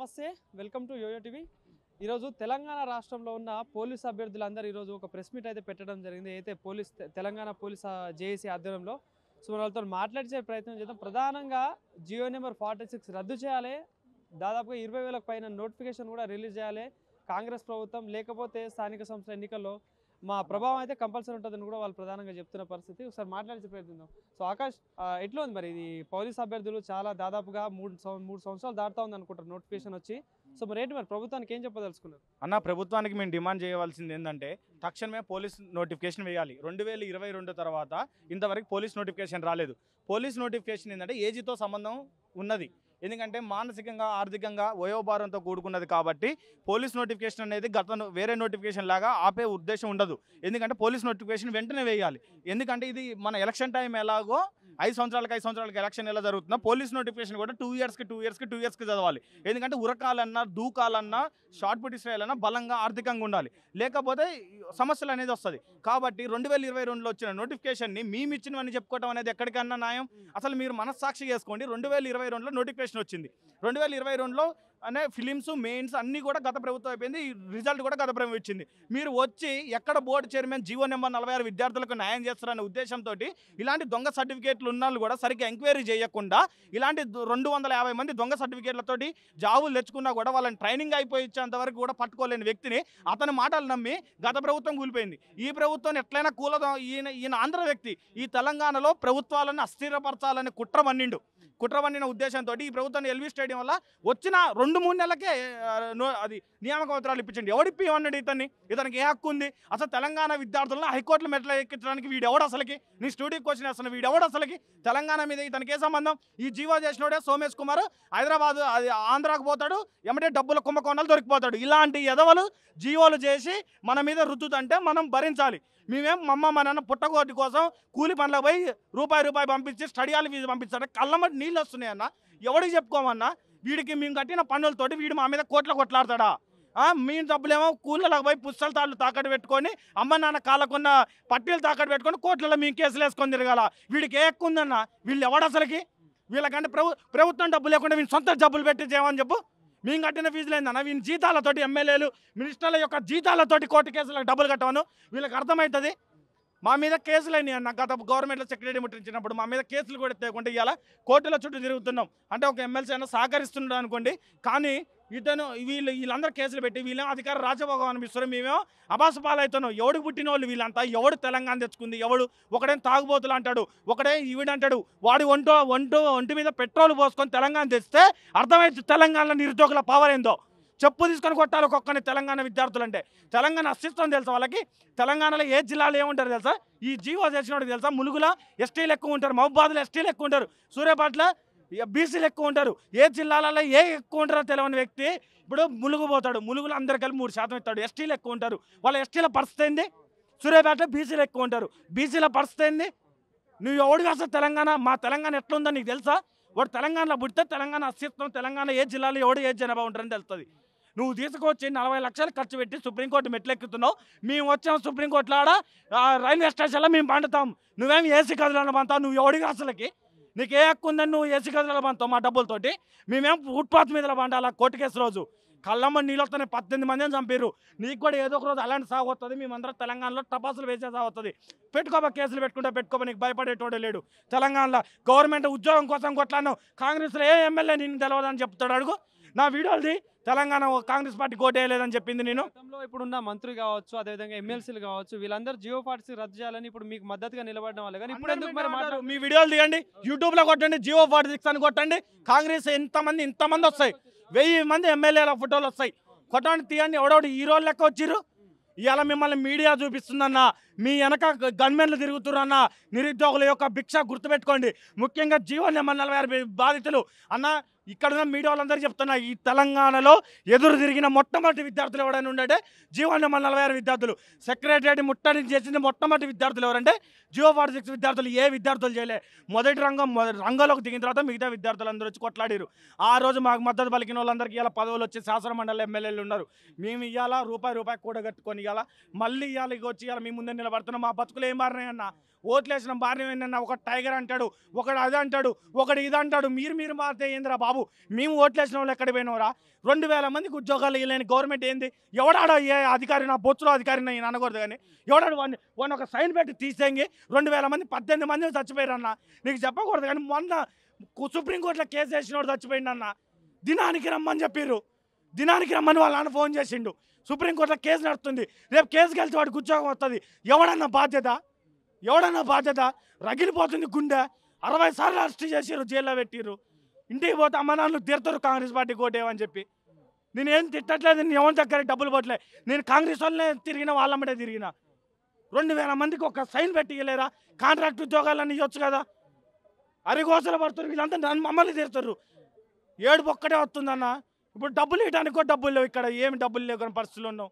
నమస్తే welcome to yo-yo TV ఈరోజు తెలంగాణ రాష్ట్రంలో ఉన్న పోలీస్ అభ్యర్థులందరూ ఈరోజు ఒక ప్రెస్ మీట్ అయితే పెట్టడం జరిగింది. అయితే తెలంగాణ పోలీస్ జేఏసీ ఆధ్వర్యంలో సో వాళ్ళతో మాట్లాడే ప్రయత్నం చేద్దాం. ప్రధానంగా జియో నెంబర్ 46 రద్దు చేయాలి, దాదాపుగా 20,000 పైన నోటిఫికేషన్ కూడా రిలీజ్ చేయాలి కాంగ్రెస్ ప్రభుత్వం, లేకపోతే స్థానిక సంస్థల ఎన్నికల్లో మా ప్రభావం అయితే కంపల్సరీ ఉంటుందని కూడా వాళ్ళు ప్రధానంగా చెప్తున్న పరిస్థితి. ఒకసారి మాట్లాడే ప్రయత్నిద్దాం. సో ఆకాష్, ఎట్లా ఉంది మరి ఇది పోలీస్ అభ్యర్థులు చాలా దాదాపుగా మూడు సంవత్సరాలు దాటుతా ఉంది అనుకుంటారు నోటిఫికేషన్ వచ్చి. సో మరి ఏంటి మరి ప్రభుత్వానికి ఏం చెప్పదలుచుకున్నారు? అన్న, ప్రభుత్వానికి మేము డిమాండ్ చేయవలసింది ఏంటంటే తక్షణమే పోలీస్ నోటిఫికేషన్ వేయాలి. 2022 తర్వాత ఇంతవరకు పోలీస్ నోటిఫికేషన్ రాలేదు. పోలీస్ నోటిఫికేషన్ ఏంటంటే ఏజీతో సంబంధం ఉన్నది, ఎందుకంటే మానసికంగా ఆర్థికంగా వయోభారంతో కూడుకున్నది కాబట్టి పోలీస్ నోటిఫికేషన్ అనేది వేరే నోటిఫికేషన్ లాగా ఆపే ఉద్దేశం ఉండదు. ఎందుకంటే పోలీస్ నోటిఫికేషన్ వెంటనే వేయాలి. ఎందుకంటే ఇది మన ఎలక్షన్ టైం ఎలాగో 5 సంవత్సరాలకు ఎలక్షన్ ఎలా జరుగుతుందో పోలీస్ నోటిఫికేషన్ కూడా 2 ఇయర్స్కి చదవాలి. ఎందుకంటే ఉరకాలన్నా దూకాలన్నా షార్ట్ పుట్ ఇస్రాయాలన్నా బలంగా ఆర్థికంగా ఉండాలి, లేకపోతే సమస్యలు అనేది వస్తుంది. కాబట్టి 2022లో వచ్చిన నోటిఫికేషన్ని మేము ఇచ్చినవని చెప్పుకోవడం అనేది ఎక్కడికన్నా న్యాయం? అసలు మీరు మనస్సాక్షి చేసుకోండి. 2022లో నోటిఫికేషన్ వచ్చింది. 2022లో అనే ఫిలిమ్స్ మెయిన్స్ అన్నీ కూడా గత ప్రభుత్వం అయిపోయింది, రిజల్ట్ కూడా గత ప్రభుత్వం ఇచ్చింది. మీరు వచ్చి ఎక్కడ బోర్డు చైర్మన్ జీవో నెంబర్ 46 విద్యార్థులకు న్యాయం చేస్తారనే ఉద్దేశంతో ఇలాంటి దొంగ సర్టిఫికేట్లు ఉన్న వాళ్ళు కూడా సరిగ్గా ఎంక్వైరీ చేయకుండా ఇలాంటి 250 మంది దొంగ సర్టిఫికేట్లతోటి జాబులు తెచ్చుకున్నా కూడా వాళ్ళని ట్రైనింగ్ అయిపోయి ఇచ్చేంత వరకు కూడా పట్టుకోలేని వ్యక్తిని అతని మాటలు నమ్మి గత ప్రభుత్వం కూలిపోయింది. ఈ ప్రభుత్వం ఎట్లయినా ఈయన ఆంధ్ర వ్యక్తి ఈ తెలంగాణలో ప్రభుత్వాలను అస్థిరపరచాలని కుట్ర పన్నిన ఉద్దేశంతో ఈ ప్రభుత్వాన్ని ఎల్వి స్టేడియం వల్ల వచ్చిన 2-3 నెలలకే అది నియామక పత్రాలు ఇప్పించండి. ఎవడిప్పి అన్నాడు ఇతనికి ఏ హక్కు ఉంది? అసలు తెలంగాణ విద్యార్థులను హైకోర్టులో మెట్ల ఎక్కించడానికి వీడెవడు అసలుకి? నీ స్టూడియోకి వచ్చిన అసలు వీడెవడు అసలుకి? తెలంగాణ మీద ఇతనికి ఏ సంబంధం? ఈ జీవో చేసినోడే సోమేష్ కుమార్ హైదరాబాద్ అది ఆంధ్రాకు పోతాడు, ఎమ్మటే డబ్బుల కుంభకోణాలు దొరికిపోతాడు. ఇలాంటి ఎదవలు జీవోలు చేసి మన మీద రుద్దుతంటే మనం భరించాలి. మేమేం మా నాన్న పుట్టగోటి కోసం కూలి పనులకు పోయి రూపాయి పంపించి స్టడీ హాల్ ఫీజు పంపించాడు. కళ్ళమట్టి నీళ్ళు వస్తున్నాయన్న, ఎవడికి చెప్పుకోమన్నా? వీడికి మేము కట్టిన పన్నులతోటి వీడు మా మీద కొట్లాడతాడా? మీ డబ్బులేమో కూలీలకు పోయి పుస్తల తాళ్ళు తాకట్టు పెట్టుకొని అమ్మ నాన్న కాళ్ళకున్న పట్టీలు తాకట్టు పెట్టుకొని కోట్లలో మేము కేసులు వేసుకొని తిరగాల. వీడికి ఏ ఎక్కువ ఉందన్న? వీళ్ళు ఎవడు అసలుకి? వీళ్ళకంటే ప్రభుత్వం డబ్బు లేకుండా వీళ్ళు సొంత డబ్బులు పెట్టి చేయమని చెప్పు. మేము కట్టిన ఫీజులు ఏందన్న? వీళ్ళ జీతాలతోటి ఎమ్మెల్యేలు మినిస్టర్ల యొక్క జీతాలతోటి కోర్టు కేసులకు డబ్బులు కట్టవను వీళ్ళకి అర్థమవుతుంది. మా మీద కేసులు అయినాయి అన్న. గత గవర్నమెంట్లో సెక్రటరీ ముట్టించినప్పుడు మా మీద కేసులు కూడా ఎత్తేయకుండా ఇవాళ కోర్టుల చుట్టూ తిరుగుతున్నాం. అంటే ఒక ఎమ్మెల్సీ అయినా సహకరిస్తున్నాడు అనుకోండి, కానీ వీళ్ళందరూ కేసులు పెట్టి వీళ్ళేమో అధికార రాజభోగం అనిపిస్తారు, మేమేమో అబాసు పాలవుతున్నాం. ఎవడు పుట్టిన వాళ్ళు వీళ్ళంతా? ఎవడు తెలంగాణ తెచ్చుకుంది? ఒకడేం తాగుబోతులు అంటాడు, ఒకడే ఈవిడంటాడు. వాడి ఒంటి మీద పెట్రోల్ పోసుకొని తెలంగాణ తెస్తే అర్థమైంది తెలంగాణలో నిరుద్యోగుల పవర్ ఏందో. చెప్పు తీసుకొని కొట్టాలి ఒక్కొక్కని తెలంగాణ విద్యార్థులు అంటే. తెలంగాణ అస్తిత్వం తెలుసా వాళ్ళకి? తెలంగాణలో ఏ జిల్లాలో ఏముంటారు తెలుసా? ఈ జీవో చేసినోడు తెలుసా? ములుగులో ఎస్టీలు ఎక్కువ ఉంటారు, మహబూబాద్లో ఎస్టీలు ఎక్కువ ఉంటారు, సూర్యాపేటలో బీసీలు ఎక్కువ ఉంటారు. ఏ జిల్లాలలో ఎక్కువ ఉంటారో తెలియని వ్యక్తి ఇప్పుడు ములుగు పోతాడు. ములుగులో అందరు కలిపి 3% ఇస్తాడు. ఎస్టీలు ఎక్కువ ఉంటారు, వాళ్ళ ఎస్టీల పరిస్థితి ఏంది? సూర్యాపేటలో బీసీలు ఎక్కువ ఉంటారు, బీసీల పరిస్థితి ఏంది? నువ్వు ఎవడికి అసలు తెలంగాణ? మా తెలంగాణ ఎట్లుందో నీకు తెలుసా? వాడు తెలంగాణలో పుడితే తెలంగాణ అస్తిత్వం, తెలంగాణ ఏ జిల్లాలో ఏ జనాభా ఉంటారని తెలుస్తుంది. నువ్వు తీసుకొచ్చి 40 లక్షలు ఖర్చు పెట్టి సుప్రీంకోర్టు మెట్లెక్కుతున్నావు. మేము వచ్చాము సుప్రీంకోర్టులో రైల్వే స్టేషన్లో మేము పండుతాం, నువ్వేమి ఏసీ గదులను పంతావు. నువ్వు ఎవడిగా అసలుకి? నీకు ఏ హక్కు ఉందని నువ్వు ఏసీ గదులలో పంతావు మా డబ్బులతోటి? మేమేం ఫుట్పాత్ మీద పండాలా? కోర్టు కేసు రోజు కళ్ళమ్మ నీళ్ళు వస్తాయి, 18 మందిని చంపారు. నీకు కూడా ఏదో ఒక రోజు అలాంటి సాగు వస్తుంది. మేమందరం తెలంగాణలో టపాసులు వేసే సాగు వస్తుంది. పెట్టుకోబా, కేసులు పెట్టుకోబా, నీకు భయపడేటోడే లేడు. తెలంగాణలో గవర్నమెంట్ ఉద్యోగం కోసం కొట్లాను, కాంగ్రెస్లో ఏ ఎమ్మెల్యే నేను తెలవదని చెప్తాడు. అడుగు నా వీడియోది. తెలంగాణ కాంగ్రెస్ పార్టీ కోటేయలేదని చెప్పింది నేను. గతంలో ఇప్పుడున్న మంత్రి కావచ్చు, అదేవిధంగా ఎమ్మెల్సీలు కావచ్చు, వీళ్ళందరూ జియో 46 రద్దు చేయాలని ఇప్పుడు మీకు మద్దతుగా నిలబడడం వల్ల. కానీ ఇప్పుడు ఎందుకు మరి మీ వీడియోలు తీయండి, యూట్యూబ్లో కొట్టండి, జియో 46 అని కొట్టండి. కాంగ్రెస్ ఇంతమంది వస్తాయి, 1000 మంది ఎమ్మెల్యేల ఫోటోలు వస్తాయి. కొట్టండి, తీయండి. ఎవడోడు హీరోలు లెక్క వచ్చిర్రు. ఇవాళ మిమ్మల్ని మీడియా చూపిస్తుందన్న, మీ వెనక గన్మెన్లు తిరుగుతురన్న. నిరుద్యోగుల యొక్క భిక్ష గుర్తుపెట్టుకోండి. ముఖ్యంగా జీవో నెంబర్ 46 బాధితులు అన్న. ఇక్కడున్న మీడియా వాళ్ళందరూ చెప్తున్నా, ఈ తెలంగాణలో ఎదురు తిరిగిన మొట్టమొదటి విద్యార్థులు ఎవరైనా ఉండే జీవో నెంబర్ 46 విద్యార్థులు. సెక్రటరీ ముట్టడి చేసిన మొట్టమొదటి విద్యార్థులు ఎవరంటే జియో 46 విద్యార్థులు. ఏ విద్యార్థులు చేయలే. మొదటి రంగంలోకి దిగిన తర్వాత మిగతా విద్యార్థులందరూ వచ్చి కొట్లాడారు. ఆ రోజు మాకు మద్దతు పలికిన వాళ్ళందరికీ ఇలా పదవులు వచ్చి శాసనమండలి ఎమ్మెల్యేలు ఉన్నారు. మేము ఇవాళ రూపాయి కూడగట్టుకొని మళ్ళీ ఇవాళ వచ్చి మీ ముందే నిలబడుతున్నాం. మా బతుకులు ఏం మారినాయన్న? ఓట్లేసిన భార్య ఏంటన్నా ఒక టైగర్ అంటాడు, ఒకడు అది అంటాడు, ఒకడు ఇది అంటాడు. మీరు మారితే ఏందిరా బాబు? మేము ఓట్లేసిన వాళ్ళు ఎక్కడ పోయినవరా? 2000 మందికి ఉద్యోగాలు ఇవ్వలేని గవర్నమెంట్ ఏంది? ఎవడాడో ఏ అధికారి, నా బొచ్చులో అధికారిని నేను అనకూడదు కానీ ఎవడాడు వాడిని ఒక సైన్ పెట్టి తీసేంగి 2000 మంది 18 మంది చచ్చిపోయారన్న. నీకు చెప్పకూడదు కానీ మొన్న సుప్రీంకోర్టులో కేసు వేసినోడు చచ్చిపోయిండన్న. దినానికి రమ్మని చెప్పారు, దినానికి రమ్మని వాళ్ళ నాన్న ఫోన్ చేసిండు. సుప్రీంకోర్టులో కేసు నడుస్తుంది, రేపు కేసుకి వెళ్తే వాడికి ఉద్యోగం వస్తుంది. ఎవడన్నా బాధ్యత? రగిలిపోతుంది గుండె. 60 సార్లు అరెస్ట్ చేసారు, జైల్లో పెట్టిర్రు. ఇంటికి పోతే అమ్మ నాన్నలు తీరుతారు కాంగ్రెస్ పార్టీ కోటేమని చెప్పి. నేనేం తిట్టట్లేదు, నేను ఎవరి దగ్గర డబ్బులు పోట్లే. నేను కాంగ్రెస్ వాళ్ళనే తిరిగిన, వాళ్ళమ్మడే తిరిగిన. 2000 మందికి ఒక సైన్ పెట్టియలేరా? కాంట్రాక్ట్ ఉద్యోగాలన్నీ ఇవ్వచ్చు కదా. అరిగోసలు పడుతున్నారు వీళ్ళంతా, నన్ను మమ్మల్ని తీరుతారు. ఏడుపు ఒక్కటే వస్తుందన్న. ఇప్పుడు డబ్బులు ఇవ్వడానికి కూడా డబ్బులు లేవు ఇక్కడ. ఏమి డబ్బులు లేవు కానీ పరిస్థితులు ఉన్నావు.